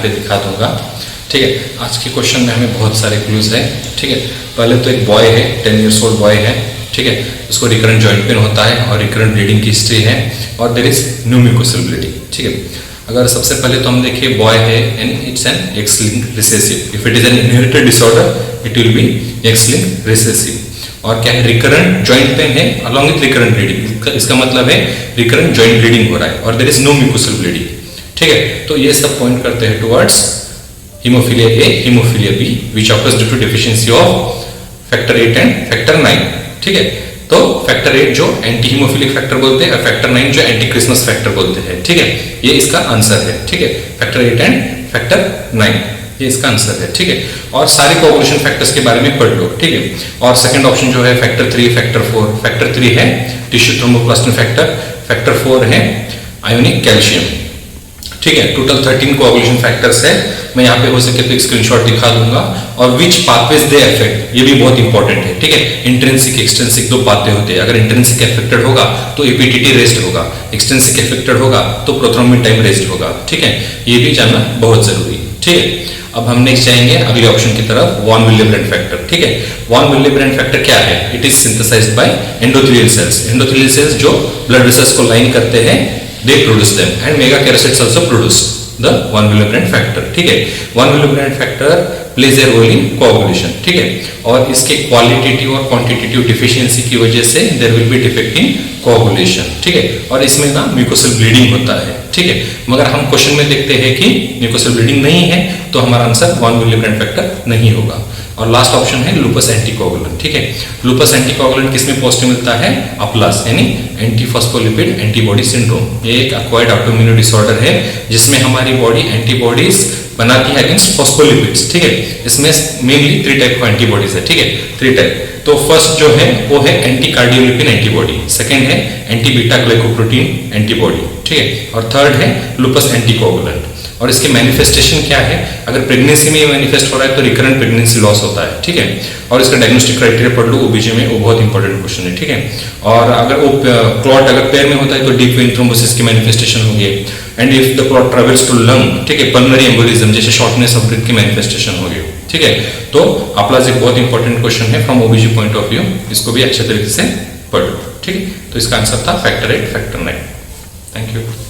पे दिखा दूंगा। ठीक है, आज के क्वेश्चन में हमें बहुत सारे क्लूज है। ठीक है, पहले तो एक बॉय है, 10 ईयर्स ओल्ड बॉय है। ठीक है, उसको रिकरेंट जॉइंट पेन होता है और रिकरेंट ब्लीडिंग की हिस्ट्री है और there is no mucosal bleeding. ठीक है, अगर सबसे पहले तो हम देखिए बॉय है and it's an x linked recessive. If it is an inherited disorder it will be x linked recessive. और क्या है, रिकरेंट जॉइंट पेन है अलॉन्ग विथ रिकरेंट ब्लीडिंग, इसका मतलब है रिकरेंट जॉइंट ब्लीडिंग हो रहा है और there is no mucosal bleeding. ठीक है, तो ये सब पॉइंट करते हैं towards haemophilia A, haemophilia B which occurs due to deficiency of factor 8 and factor 9। ठीक है, तो फैक्टर 8 जो एंटी हीमोफिलिक फैक्टर बोलते हैं और फैक्टर 9 जो एंटी क्रिसमस फैक्टर बोलते हैं। ठीक है, ये इसका आंसर है। ठीक है, फैक्टर 8 एंड फैक्टर 9 ये इसका आंसर है। ठीक है, और सारे कोऑगुलेशन फैक्टर्स के बारे में पढ़ लो। ठीक है, और सेकंड ऑप्शन जो है फैक्टर 3, फैक्टर 4। फैक्टर 3 है टिश्यू थ्रोम्बोप्लास्टिन फैक्टर, फैक्टर 4 है आयोनिक कैल्शियम। ठीक है, टोटल 13 कोऑगुलेशन फैक्टर्स है। मैं यहाँ पे हो सके तो एक स्क्रीनशॉट दिखा दूंगा। और विच पाथवेज दे अफेक्ट, ये भी बहुत इंपॉर्टेंट है। ठीक है, इंट्रिंसिक एक्सट्रिंसिक दो पाथवे होते हैं। अगर इंट्रिंसिक अफेक्टेड होगा तो एपीटीटी रेस्ट होगा, एक्सट्रिंसिक अफेक्टेड होगा तो प्रोथ्रोम्बिन टाइम रेस्ट होगा। ठीक है, ये भी जानना बहुत जरूरी है। ठीक है, अब हम नेक्स्ट जाएंगे अगले ऑप्शन की तरफ, वॉन विलेब्रेंट फैक्टर। ठीक है, वॉन विलेब्रेंट फैक्टर क्या है? It is synthesised by endothelial cells. Endothelial cells जो ब्लड वेसल्स को लाइन करते हैं, they produce them and megakaryocytes also produce the von Willebrand factor। ठीक है, von Willebrand factor plays a role in coagulation। ठीक है, और इसके क्वालिटेटिव और क्वांटिटेटिव डिफिशियंसी की वजह से there will be defect in coagulation। ठीक है, और इसमें ना म्यूकोसल ब्लीडिंग होता है। ठीक है, मगर हम क्वेश्चन में देखते हैं कि म्यूकोसल ब्लीडिंग नहीं है तो हमारा आंसर von Willebrand factor नहीं होगा। और लास्ट ऑप्शन है लूपस एंटीकोगुलेंट। ठीक है, लूपस एंटीकोगुलेंट किसमें पॉजिटिव मिलता है? अप्लास यानी एंटीफॉस्फोलिपिड एंटीबॉडी सिंड्रोम। ये एक एक्वायर्ड ऑटोइम्यून डिसऑर्डर है जिसमें हमारी बॉडी एंटीबॉडीज बनाती है अगेंस्ट फॉस्फोलिपिड्स। ठीक है, इसमें मेनली 3 टाइप का एंटीबॉडीज है। ठीक है, 3 टाइप। तो फर्स्ट जो है वो है एंटी कार्डियोलिपिन एंटीबॉडी, सेकंड है एंटी बीटा ग्लाइकोप्रोटीन एंटीबॉडी। ठीक है, और थर्ड है लूपस एंटीकोगुलेंट। और इसके मैनिफेस्टेशन क्या है? अगर प्रेगनेंसी में ये मैनिफेस्ट हो रहा है तो रिकरेंट प्रेगनेंसी लॉस होता है। ठीक है, और इसका डायग्नोस्टिक क्राइटेरिया पढ़ लो ओबीजी में, वो बहुत इंपॉर्टेंट क्वेश्चन है। ठीक है, और अगर वो क्लॉट अगर पैर में होता है तो डीप वेन थ्रोम्बोसिस की मैनिफेस्टेशन होगी। And if the clot travels to lung, ठीक है, पल्मोनरी एम्बोलिज्म जैसे शॉर्टनेस ऑफ ब्रीथ की मैनिफेस्टेशन होगी। ठीक है, तो अप्लास एक बहुत इंपॉर्टेंट क्वेश्चन है from OBG point of view, इसको भी अच्छे तरीके से पढ़ लो। ठीक है, तो इसका आंसर था फैक्टर 8 फैक्टर 9। Thank you.